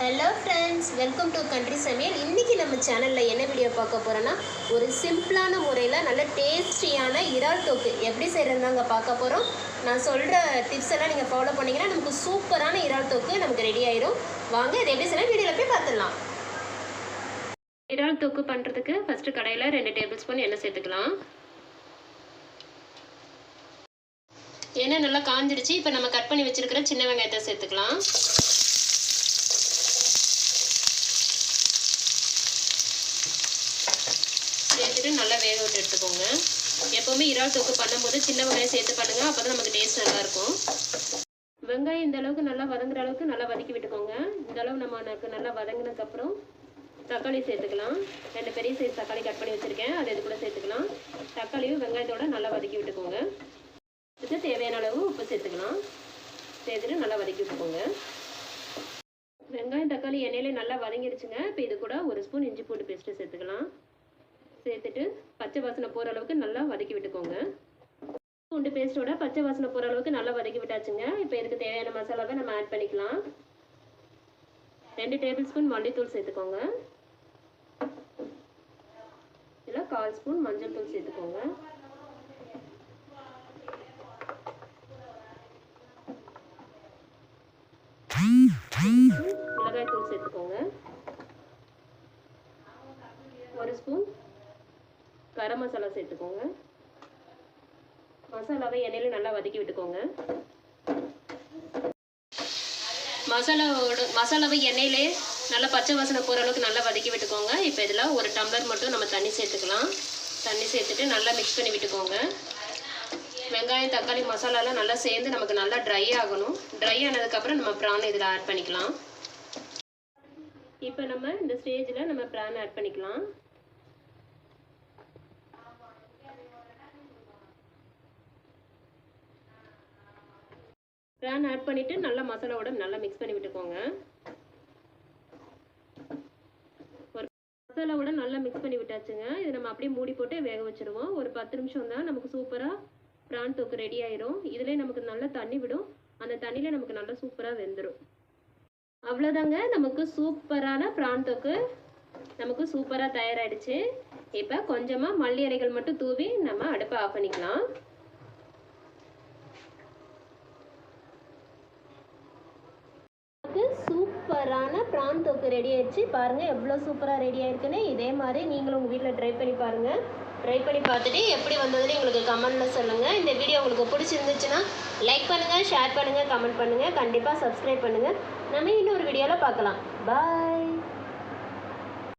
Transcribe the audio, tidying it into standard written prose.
Hello friends, welcome to country சமையல். இன்றைக்கி நம்ம சேனலில் என்ன வீடியோ பார்க்க போகிறோன்னா, ஒரு சிம்பிளான முறையில் நல்ல டேஸ்டியான இறால் தொக்கு எப்படி செய்கிறதுனாங்க பார்க்க போகிறோம். நான் சொல்கிற டிப்ஸ் எல்லாம் நீங்கள் ஃபாலோ பண்ணிங்கன்னா நமக்கு சூப்பரான இறால் தொக்கு நமக்கு ரெடி ஆயிரும். வாங்க இது எப்படி செய்யலாம் வீடியோவில் போய் பார்த்துடலாம். இறால் தொக்கு பண்ணுறதுக்கு ஃபஸ்ட்டு கடையில் 2 டேபிள் ஸ்பூன் எண்ணெய் சேர்த்துக்கலாம். எண்ணெய் நல்லா காஞ்சிடுச்சு. இப்போ நம்ம கட் பண்ணி வச்சுருக்கிற சின்ன வெங்காயத்தை சேர்த்துக்கலாம். சேர்த்துட்டு நல்லா வேக விட்டு எடுத்துக்கோங்க. எப்போவுமே இறால் தொக்கு பண்ணும்போது சின்ன வெங்காயம் சேர்த்து பண்ணுங்கள், அப்போ தான் நமக்கு டேஸ்ட் நல்லாயிருக்கும். வெங்காயம் இந்த அளவுக்கு நல்லா வதங்குற அளவுக்கு நல்லா வதக்கி விட்டுக்கோங்க. இந்த அளவு நமக்கு நல்லா வதங்கினதுக்கப்புறம் தக்காளி சேர்த்துக்கலாம். 2 பெரிய சைஸ் தக்காளி கட் பண்ணி வச்சுருக்கேன், அதை இது கூட சேர்த்துக்கலாம். தக்காளியும் வெங்காயத்தோடு நல்லா வதக்கி விட்டுக்கோங்க. இதுக்கு தேவையான அளவு உப்பு சேர்த்துக்கலாம். சேர்த்துட்டு நல்லா வதக்கி விட்டுக்கோங்க. வெங்காயம் தக்காளி எண்ணெயிலே நல்லா வதங்கிடுச்சுங்க. இப்போ இது கூட 1 ஸ்பூன் இஞ்சி பூண்டு பேஸ்ட்டு சேர்த்துக்கலாம். சேர்த்துட்டு பச்சை வாசனை போகிற அளவுக்கு நல்லா வதக்கி விட்டுக்கோங்க. பூண்டு பேஸ்ட்டோட பச்சை வாசனை போகிற அளவுக்கு நல்லா வதக்கி விட்டாச்சுங்க. இப்போ இதுக்கு தேவையான மசாலாவை நம்ம ஆட் பண்ணிக்கலாம். 2 டேபிள் ஸ்பூன் மல்லித்தூள் சேர்த்துக்கோங்க. இல்லை 1/4 ஸ்பூன் மஞ்சள் தூள் சேர்த்துக்கோங்க. மிளகாய் தூள் சேர்த்துக்கோங்க. 1 ஸ்பூன் கரம் மசாலா சேர்த்துக்கோங்க. மசாலாவை எண்ணெயில் நல்லா வதக்கி விட்டுக்கோங்க. மசாலாவை எண்ணெயிலே நல்லா பச்சை வாசனை போகிற அளவுக்கு நல்லா வதக்கி விட்டுக்கோங்க. இப்போ இதில் 1 டம்ளர் மட்டும் நம்ம தண்ணி சேர்த்துக்கலாம். தண்ணி சேர்த்துட்டு நல்லா மிக்ஸ் பண்ணி விட்டுக்கோங்க. வெங்காயம் தக்காளி மசாலாலாம் நல்லா சேர்ந்து நமக்கு நல்லா ட்ரை ஆகணும். ட்ரை ஆனதுக்கப்புறம் நம்ம ப்ரான் இதில் ஆட் பண்ணிக்கலாம். இப்போ நம்ம இந்த ஸ்டேஜில் நம்ம ப்ரான் ஆட் பண்ணிக்கலாம். ப்ரான் ஆட் பண்ணிவிட்டு நல்லா மசாலாவோட நல்லா மிக்ஸ் பண்ணி விட்டுக்கோங்க. மசாலாவோட நல்லா மிக்ஸ் பண்ணி விட்டாச்சுங்க. இது நம்ம அப்படியே மூடி போட்டு வேக வச்சுருவோம். ஒரு 10 நிமிஷம் தான் நமக்கு சூப்பராக ப்ரான் தொக்கு ரெடி ஆயிரும். இதிலே நமக்கு நல்லா தண்ணி விடும். அந்த தண்ணியில் நமக்கு நல்லா சூப்பராக வெந்துடும். அவ்வளோதாங்க, நமக்கு சூப்பரான ப்ரான் தொக்கு நமக்கு சூப்பராக தயாராகிடுச்சு. இப்போ கொஞ்சமாக மல்லி இலைகள் மட்டும் தூவி நம்ம அடுப்பை ஆஃப் பண்ணிக்கலாம். சூப்பரான ப்ரான் தொக்கு ரெடி ஆயிடுச்சு. பாருங்கள் எவ்வளோ சூப்பராக ரெடி ஆயிருக்குன்னு. இதே மாதிரி நீங்களும் உங்கள் வீட்டில் ட்ரை பண்ணி பாருங்கள். ட்ரை பண்ணி பார்த்துட்டு எப்படி வந்ததுன்னு எங்களுக்கு கமெண்ட்டில் சொல்லுங்கள். இந்த வீடியோ உங்களுக்கு பிடிச்சிருந்துச்சுன்னா லைக் பண்ணுங்கள், ஷேர் பண்ணுங்கள், கமெண்ட் பண்ணுங்கள். கண்டிப்பாக சப்ஸ்கிரைப் பண்ணுங்கள். நம்ம இன்னொரு வீடியோவில் பார்க்கலாம். பாய்.